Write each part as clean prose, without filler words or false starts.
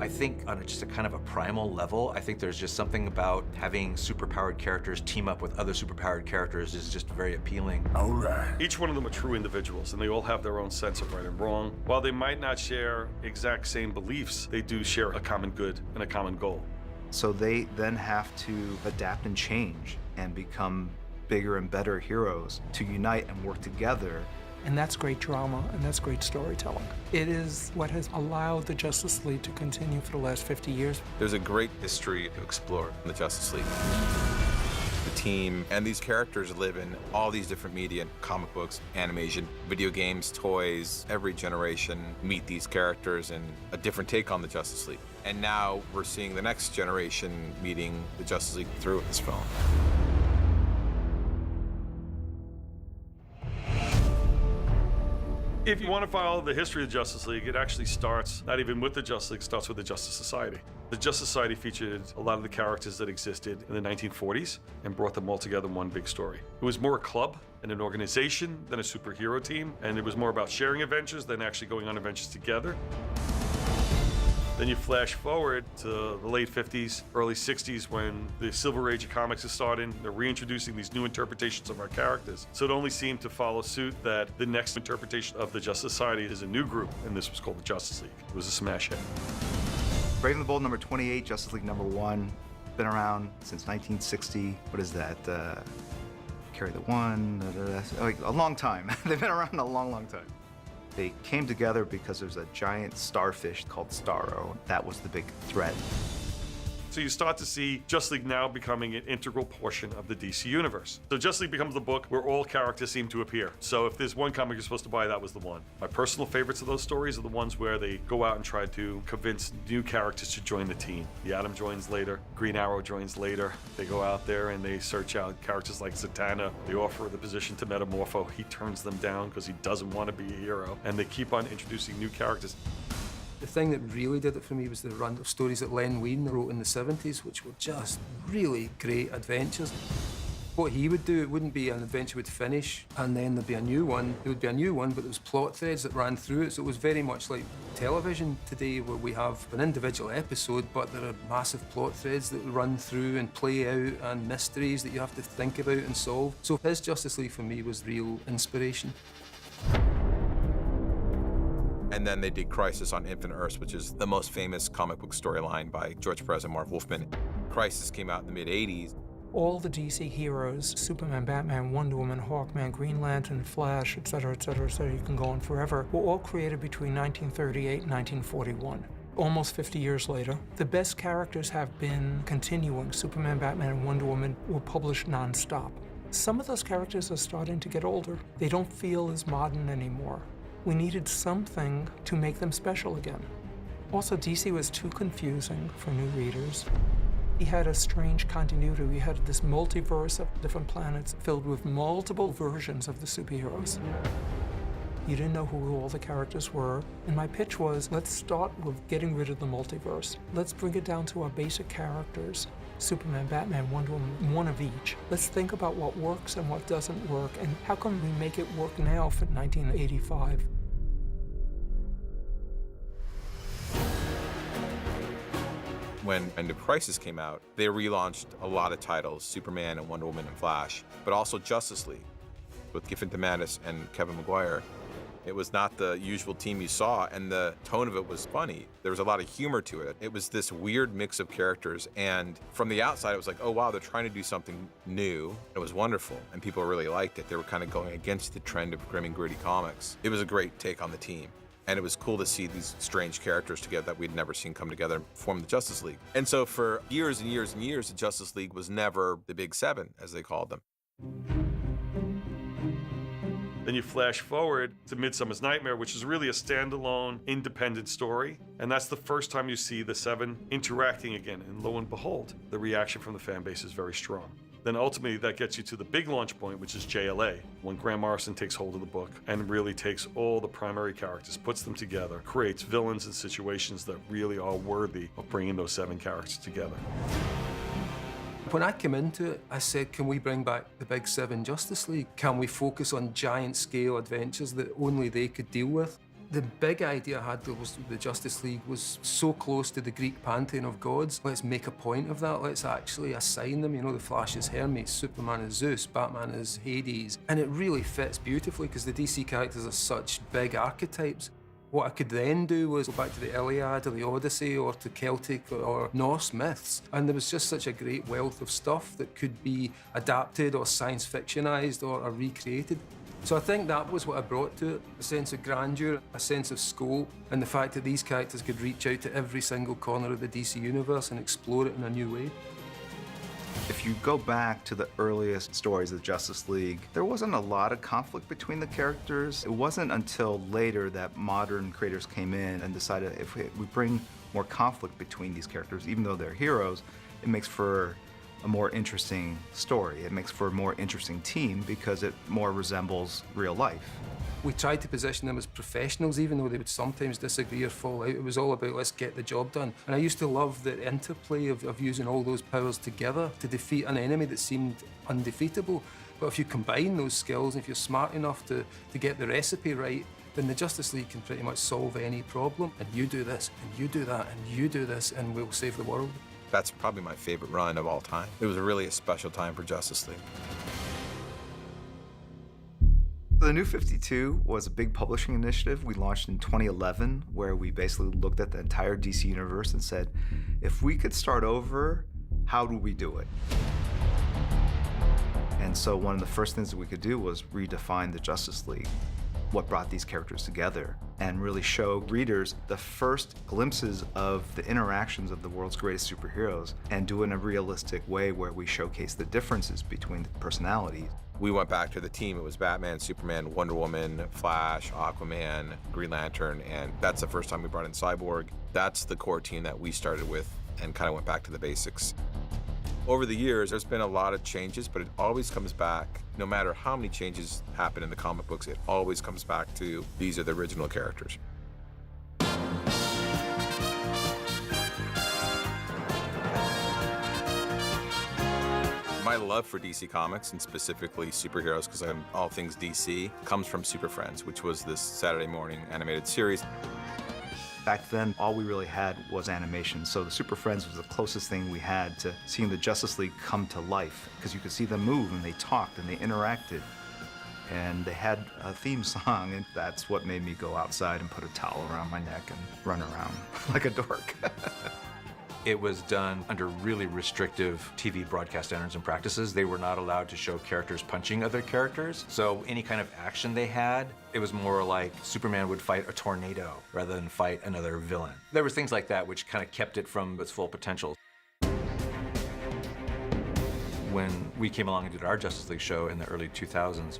I think on just a kind of a primal level, I think there's just something about having superpowered characters team up with other superpowered characters is just very appealing. All right. Each one of them are true individuals, and they all have their own sense of right and wrong. While they might not share exact same beliefs, they do share a common good and a common goal. So they then have to adapt and change and become bigger and better heroes to unite and work together. And that's great drama, and that's great storytelling. It is what has allowed the Justice League to continue for the last 50 years. There's a great history to explore in the Justice League. The team and these characters live in all these different media, comic books, animation, video games, toys. Every generation meet these characters and a different take on the Justice League. And now we're seeing the next generation meeting the Justice League through this film. If you want to follow the history of the Justice League, it actually starts not even with the Justice League, it starts with the Justice Society. The Justice Society featured a lot of the characters that existed in the 1940s and brought them all together in one big story. It was more a club and an organization than a superhero team, and it was more about sharing adventures than actually going on adventures together. Then you flash forward to the late 50s, early 60s when the Silver Age of comics is starting. They're reintroducing these new interpretations of our characters. So it only seemed to follow suit that the next interpretation of the Justice Society is a new group, and this was called the Justice League. It was a smash hit. Brave and the Bold number 28, Justice League number 1. Been around since 1960. What is that? Carry the One. Like a long time. They've been around a long, long time. They came together because there's a giant starfish called Starro. That was the big threat. So you start to see Justice League now becoming an integral portion of the DC universe. So Justice League becomes the book where all characters seem to appear. So if there's one comic you're supposed to buy, that was the one. My personal favorites of those stories are the ones where they go out and try to convince new characters to join the team. The Atom joins later, Green Arrow joins later. They go out there and they search out characters like Zatanna. They offer the position to Metamorpho. He turns them down because he doesn't want to be a hero. And they keep on introducing new characters. The thing that really did it for me was the run of stories that Len Wein wrote in the 70s, which were just really great adventures. What he would do, it wouldn't be an adventure would finish and then there'd be a new one. There would be a new one, but there was plot threads that ran through it, so it was very much like television today, where we have an individual episode, but there are massive plot threads that run through and play out, and mysteries that you have to think about and solve. So his Justice League for me was real inspiration. And then they did Crisis on Infinite Earths, which is the most famous comic book storyline by George Perez and Marv Wolfman. Crisis came out in the mid-'80s. All the DC heroes, Superman, Batman, Wonder Woman, Hawkman, Green Lantern, Flash, etc., etc., etc., you can go on forever, were all created between 1938 and 1941. Almost 50 years later, the best characters have been continuing. Superman, Batman, and Wonder Woman were published non-stop. Some of those characters are starting to get older. They don't feel as modern anymore. We needed something to make them special again. Also, DC was too confusing for new readers. He had a strange continuity. We had this multiverse of different planets filled with multiple versions of the superheroes. You didn't know who all the characters were. And my pitch was, let's start with getting rid of the multiverse. Let's bring it down to our basic characters. Superman, Batman, Wonder Woman, one of each. Let's think about what works and what doesn't work, and how can we make it work now for 1985? When End of Crisis came out, they relaunched a lot of titles, Superman and Wonder Woman and Flash, but also Justice League with Giffen DeMatteis and Kevin Maguire. It was not the usual team you saw, and the tone of it was funny. There was a lot of humor to it. It was this weird mix of characters, and from the outside, it was like, oh wow, they're trying to do something new. It was wonderful, and people really liked it. They were kind of going against the trend of grim and gritty comics. It was a great take on the team, and it was cool to see these strange characters together that we'd never seen come together and form the Justice League. And so for years and years and years, the Justice League was never the Big Seven, as they called them. Then you flash forward to Midsummer's Nightmare, which is really a standalone, independent story. And that's the first time you see the Seven interacting again. And lo and behold, the reaction from the fan base is very strong. Then ultimately that gets you to the big launch point, which is JLA, when Grant Morrison takes hold of the book and really takes all the primary characters, puts them together, creates villains and situations that really are worthy of bringing those 7 characters together. When I came into it, I said, can we bring back the Big Seven Justice League? Can we focus on giant scale adventures that only they could deal with? The big idea I had was the Justice League was so close to the Greek pantheon of gods. Let's make a point of that. Let's actually assign them. You know, the Flash is Hermes, Superman is Zeus, Batman is Hades. And it really fits beautifully because the DC characters are such big archetypes. What I could then do was go back to the Iliad or the Odyssey or to Celtic or Norse myths. And there was just such a great wealth of stuff that could be adapted or science fictionized or recreated. So I think that was what I brought to it, a sense of grandeur, a sense of scope, and the fact that these characters could reach out to every single corner of the DC universe and explore it in a new way. If you go back to the earliest stories of the Justice League, there wasn't a lot of conflict between the characters. It wasn't until later that modern creators came in and decided if we bring more conflict between these characters, even though they're heroes, it makes for a more interesting story. It makes for a more interesting team because it more resembles real life. We tried to position them as professionals, even though they would sometimes disagree or fall out. It was all about let's get the job done. And I used to love the interplay of using all those powers together to defeat an enemy that seemed undefeatable. But if you combine those skills, if you're smart enough to get the recipe right, then the Justice League can pretty much solve any problem. And you do this, and you do that, and you do this, and we'll save the world. That's probably my favorite run of all time. It was really a special time for Justice League. The New 52 was a big publishing initiative we launched in 2011, where we basically looked at the entire DC universe and said, if we could start over, how do we do it? And so one of the first things that we could do was redefine the Justice League, what brought these characters together, and really show readers the first glimpses of the interactions of the world's greatest superheroes and do it in a realistic way where we showcase the differences between the personalities. We went back to the team. It was Batman, Superman, Wonder Woman, Flash, Aquaman, Green Lantern, and that's the first time we brought in Cyborg. That's the core team that we started with and kind of went back to the basics. Over the years, there's been a lot of changes, but it always comes back, no matter how many changes happen in the comic books, it always comes back to these are the original characters. My love for DC Comics, and specifically superheroes, because I'm all things DC, comes from Super Friends, which was this Saturday morning animated series. Back then, all we really had was animation, so the Super Friends was the closest thing we had to seeing the Justice League come to life, because you could see them move, and they talked, and they interacted. And they had a theme song, and that's what made me go outside and put a towel around my neck and run around like a dork. It was done under really restrictive TV broadcast standards and practices. They were not allowed to show characters punching other characters. So any kind of action they had, it was more like Superman would fight a tornado rather than fight another villain. There was things like that which kind of kept it from its full potential. When we came along and did our Justice League show in the early 2000s,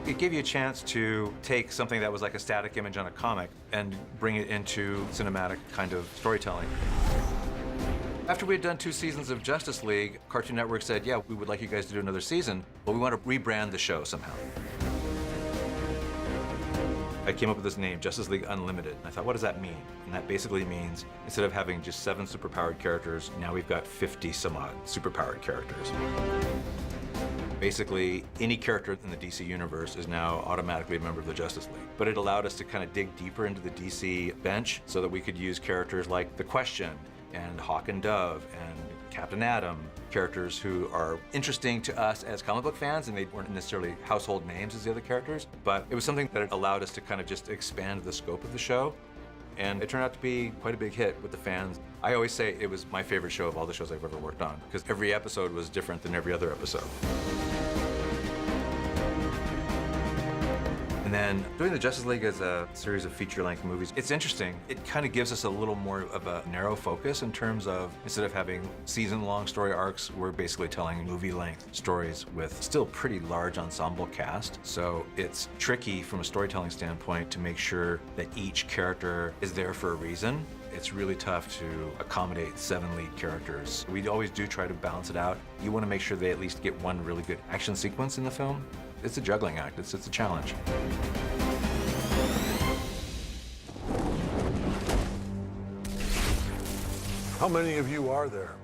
it gave you a chance to take something that was like a static image on a comic and bring it into cinematic kind of storytelling. After we had done 2 seasons of Justice League, Cartoon Network said, yeah, we would like you guys to do another season, but we want to rebrand the show somehow. I came up with this name, Justice League Unlimited. I thought, what does that mean? And that basically means, instead of having just 7 superpowered characters, now we've got 50 some odd superpowered characters. Basically, any character in the DC universe is now automatically a member of the Justice League. But it allowed us to kind of dig deeper into the DC bench so that we could use characters like The Question and Hawk and Dove and Captain Atom, characters who are interesting to us as comic book fans, and they weren't necessarily household names as the other characters, but it was something that allowed us to kind of just expand the scope of the show. And it turned out to be quite a big hit with the fans. I always say it was my favorite show of all the shows I've ever worked on, because every episode was different than every other episode. And then doing the Justice League as a series of feature-length movies, it's interesting. It kind of gives us a little more of a narrow focus in terms of, instead of having season-long story arcs, we're basically telling movie-length stories with still pretty large ensemble cast. So it's tricky from a storytelling standpoint to make sure that each character is there for a reason. It's really tough to accommodate 7 lead characters. We always do try to balance it out. You want to make sure they at least get one really good action sequence in the film. It's a juggling act, it's a challenge. How many of you are there?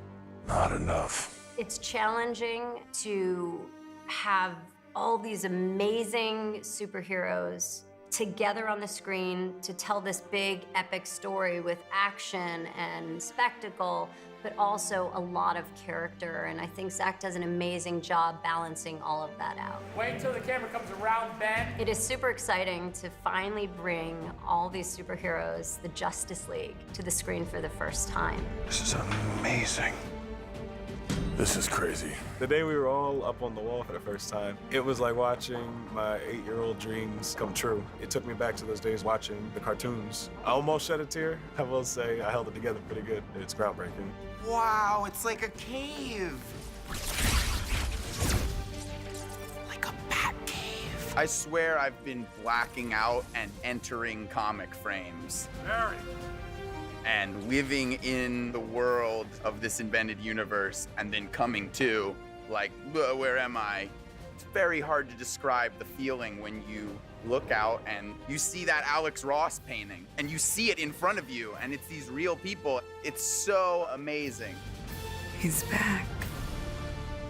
Not enough. It's challenging to have all these amazing superheroes together on the screen to tell this big epic story with action and spectacle, but also a lot of character. And I think Zach does an amazing job balancing all of that out. Wait until the camera comes around, Ben. It is super exciting to finally bring all these superheroes, the Justice League, to the screen for the first time. This is amazing. This is crazy. The day we were all up on the wall for the first time, it was like watching my 8-year-old dreams come true. It took me back to those days watching the cartoons. I almost shed a tear. I will say I held it together pretty good. It's groundbreaking. Wow, it's like a cave. Like a bat cave. I swear I've been blacking out and entering comic frames. Harry. And living in the world of this invented universe and then coming to, like, where am I? It's very hard to describe the feeling when you look out and you see that Alex Ross painting and you see it in front of you and it's these real people. It's so amazing. He's back.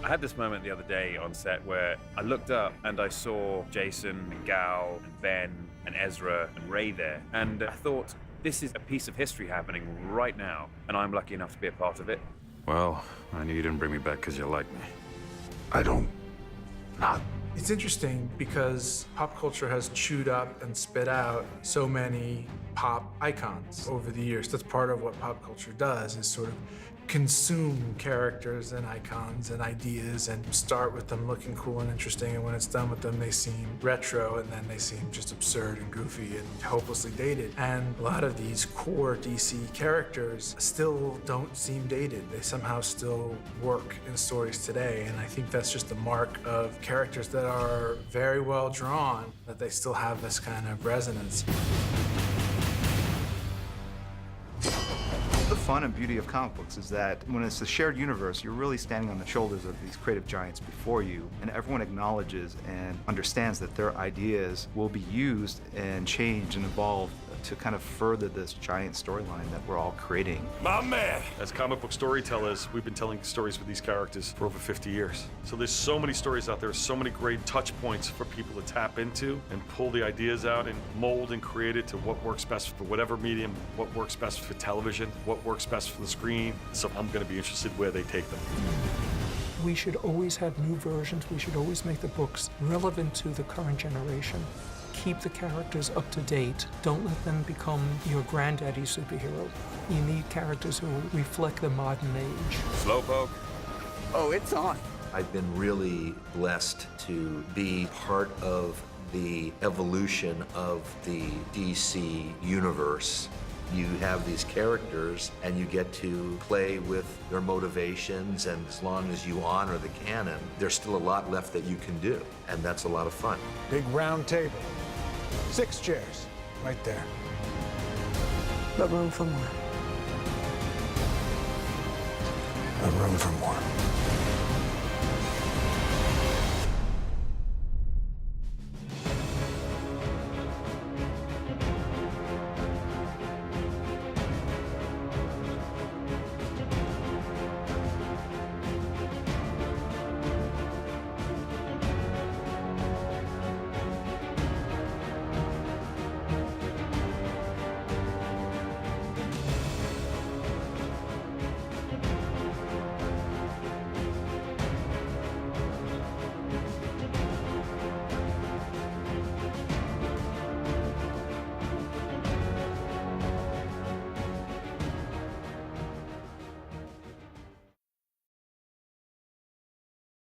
I had this moment the other day on set where I looked up and I saw Jason and Gal and Ben and Ezra and Ray there, and I thought, this is a piece of history happening right now, and I'm lucky enough to be a part of it. Well, I knew you didn't bring me back because you like me. I don't. Not. It's interesting because pop culture has chewed up and spit out so many pop icons over the years. That's part of what pop culture does, is sort of consume characters and icons and ideas and start with them looking cool and interesting, and when it's done with them they seem retro and then they seem just absurd and goofy and hopelessly dated. And a lot of these core DC characters still don't seem dated. They somehow still work in stories today, and I think that's just the mark of characters that are very well drawn, that they still have this kind of resonance. The fun and beauty of comic books is that when it's a shared universe, you're really standing on the shoulders of these creative giants before you, and everyone acknowledges and understands that their ideas will be used and changed and evolved to kind of further this giant storyline that we're all creating. My man! As comic book storytellers, we've been telling stories with these characters for over 50 years. So there's so many stories out there, so many great touch points for people to tap into and pull the ideas out and mold and create it to what works best for whatever medium, what works best for television, what works best for the screen. So I'm going to be interested where they take them. We should always have new versions. We should always make the books relevant to the current generation. Keep the characters up to date. Don't let them become your granddaddy superhero. You need characters who reflect the modern age. Slowpoke. Oh, it's on. I've been really blessed to be part of the evolution of the DC universe. You have these characters and you get to play with their motivations, and as long as you honor the canon, there's still a lot left that you can do, and that's a lot of fun. Big round table. 6 chairs. Right there. But room for more. A room for more.